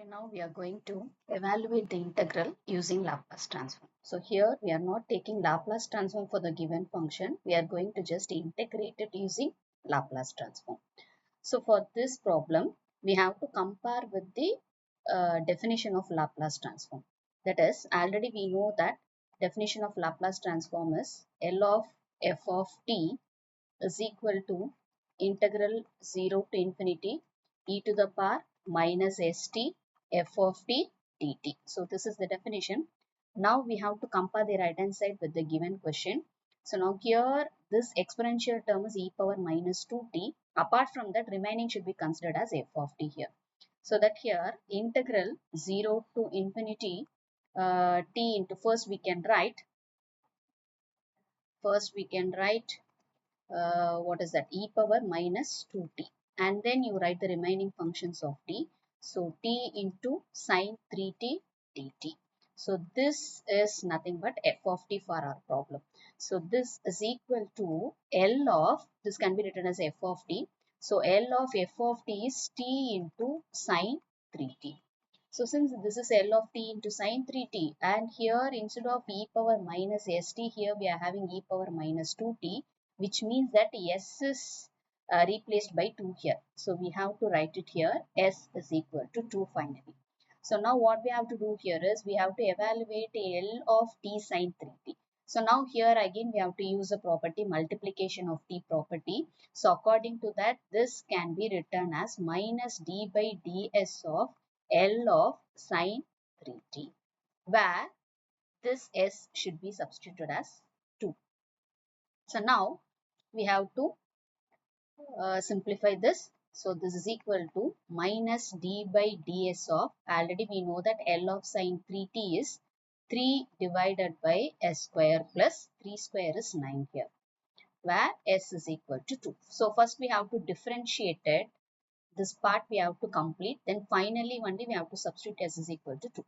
Now we are going to evaluate the integral using Laplace transform. So here we are not taking Laplace transform for the given function. We are going to just integrate it using Laplace transform. So for this problem, we have to compare with the definition of Laplace transform. That is, already we know that definition of Laplace transform is L of f of t is equal to integral 0 to infinity e to the power minus st f of t dt. So this is the definition. Now we have to compare the right hand side with the given question. So now here this exponential term is e power minus 2t. Apart from that, remaining should be considered as f of t here. So that here integral 0 to infinity t into first we can write what is that, e power minus 2t, and then you write the remaining functions of t. So t into sine 3t dt. So this is nothing but f of t for our problem. So this is equal to L of, this can be written as f of t. So L of f of t is t into sine 3t. So since this is L of t into sine 3t, and here instead of e power minus st, here we are having e power minus 2t, which means that s is replaced by 2 here. So we have to write it here, s is equal to 2 finally. So now what we have to do here is we have to evaluate L of t sine 3t. So now here again we have to use the property multiplication of t property. So according to that, this can be written as minus d by ds of L of sine 3t, where this s should be substituted as 2. So now we have to simplify this. So this is equal to minus d by ds of, already we know that L of sine 3t is 3 divided by s square plus 3 square is 9 here, where s is equal to 2. So first we have to differentiate it. This part we have to complete. Then finally only we have to substitute s is equal to 2.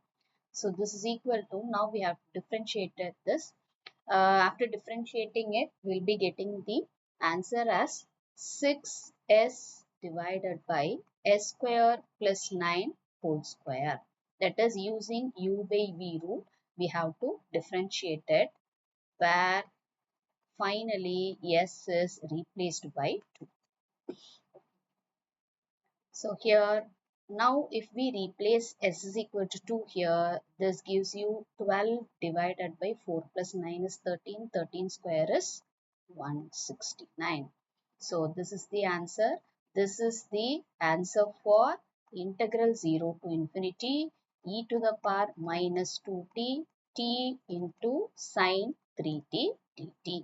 So this is equal to, now we have differentiated this. After differentiating it, we'll be getting the answer as 6s divided by s square plus 9 whole square. That is, using u by v rule, we have to differentiate it, where finally s is replaced by 2. So here, now if we replace s is equal to 2 here, this gives you 12 divided by 4 plus 9 is 13. 13 square is 169. So this is the answer. This is the answer for integral 0 to infinity e to the power minus 2t t into sine 3t dt.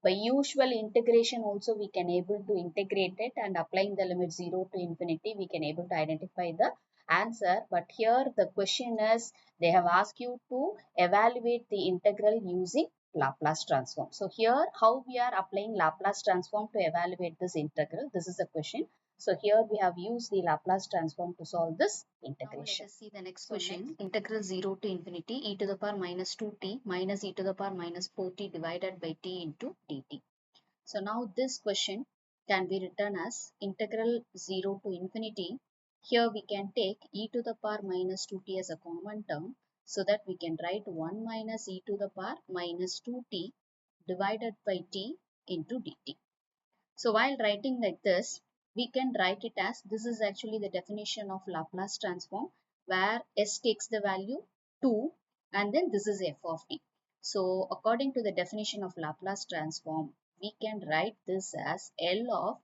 By usual integration also we can able to integrate it, and applying the limit 0 to infinity we can able to identify the answer. But here the question is, they have asked you to evaluate the integral using Laplace transform. So here how we are applying Laplace transform to evaluate this integral, this is the question. So here we have used the Laplace transform to solve this integration. Now let us see the next question. Integral 0 to infinity e to the power minus 2t minus e to the power minus 4t divided by t into dt. So now this question can be written as integral 0 to infinity. Here we can take e to the power minus 2t as a common term, so that we can write 1 minus e to the power minus 2t divided by t into dt. So while writing like this, we can write it as, this is actually the definition of Laplace transform, where s takes the value 2 and then this is f of t. So according to the definition of Laplace transform, we can write this as L of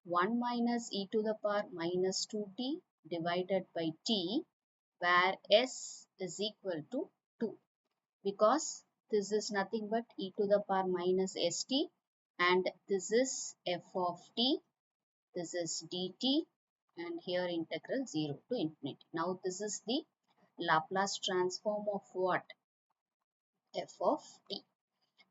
1 minus e to the power minus 2t divided by t, where s is equal to 2, because this is nothing but e to the power minus st, and this is f of t, this is dt, and here integral 0 to infinity. Now this is the Laplace transform of what? F of t.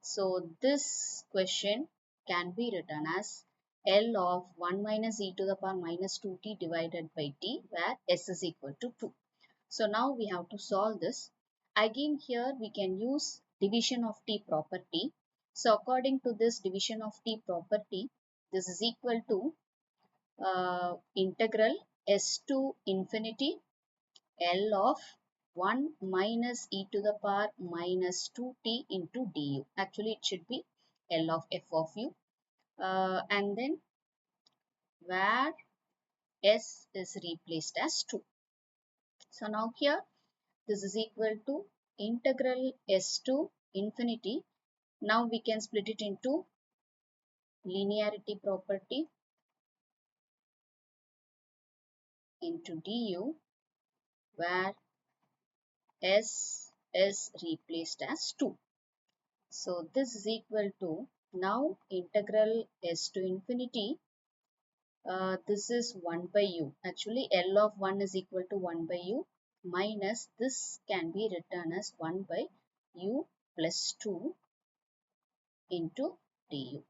So this question can be written as L of 1 minus e to the power minus 2t divided by t, where s is equal to 2. So now we have to solve this. Again here we can use division of t property. So according to this division of t property, this is equal to integral s to infinity L of 1 minus e to the power minus 2t into du. Actually, it should be L of f of u. And then where s is replaced as 2. So now here this is equal to integral s to infinity. Now we can split it into linearity property into du where s is replaced as 2. So this is equal to now integral s to infinity. This is 1 by u. Actually L of 1 is equal to 1 by u minus this can be written as 1 by u plus 2 into du.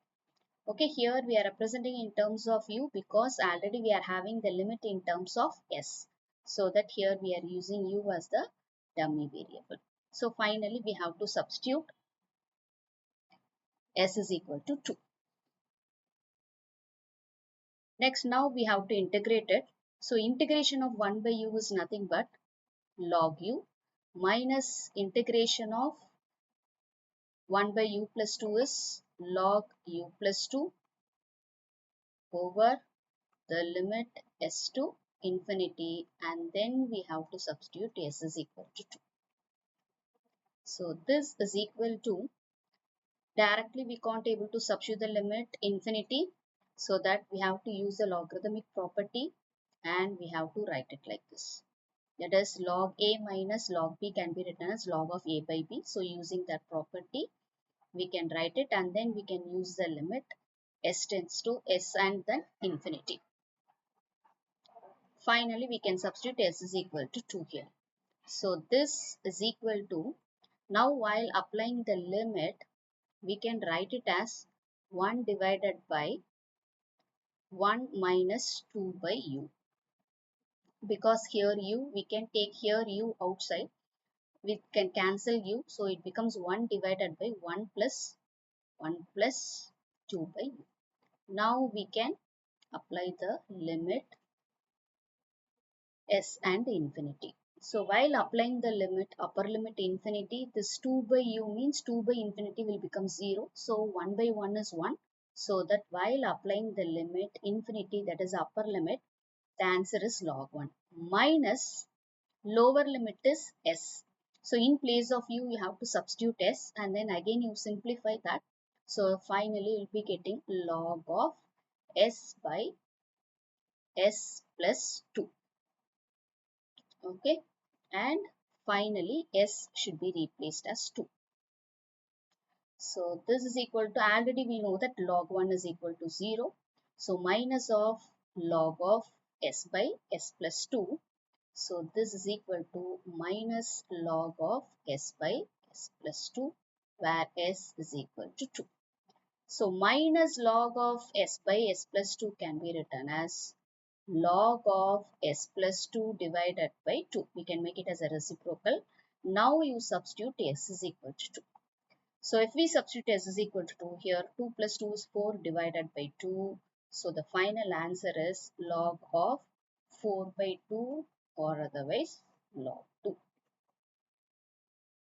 Okay, here we are representing in terms of u because already we are having the limit in terms of s. So that here we are using u as the dummy variable. So finally we have to substitute s is equal to 2. Next now we have to integrate it. So integration of 1 by u is nothing but log u minus integration of 1 by u plus 2 is log u plus 2 over the limit s to infinity, and then we have to substitute s is equal to 2. So this is equal to, directly we can't able to substitute the limit infinity, so that we have to use the logarithmic property and we have to write it like this. That is log a minus log b can be written as log of a by b. So using that property we can write it, and then we can use the limit s tends to s and then infinity. Finally, we can substitute s is equal to 2 here. So this is equal to, now while applying the limit, we can write it as 1 divided by 1 minus 2 by u. Because here u, we can take here u outside. We can cancel u. So it becomes 1 divided by 1 plus 2 by u. Now we can apply the limit s and infinity. So while applying the limit, upper limit infinity, this 2 by u means 2 by infinity will become 0. So 1 by 1 is 1. So that while applying the limit infinity, that is upper limit, the answer is log 1. Minus lower limit is s. So in place of u, you have to substitute s, and then again you simplify that. So finally you will be getting log of s by s plus 2. Okay, and finally s should be replaced as 2. So this is equal to, already we know that log 1 is equal to 0. So minus of log of s by s plus 2. So this is equal to minus log of s by s plus 2, where s is equal to 2. So minus log of s by s plus 2 can be written as log of s plus 2 divided by 2. We can make it as a reciprocal. Now you substitute s is equal to 2. So if we substitute s is equal to 2 here, 2 plus 2 is 4 divided by 2. So the final answer is log of 4 by 2, or otherwise log 2.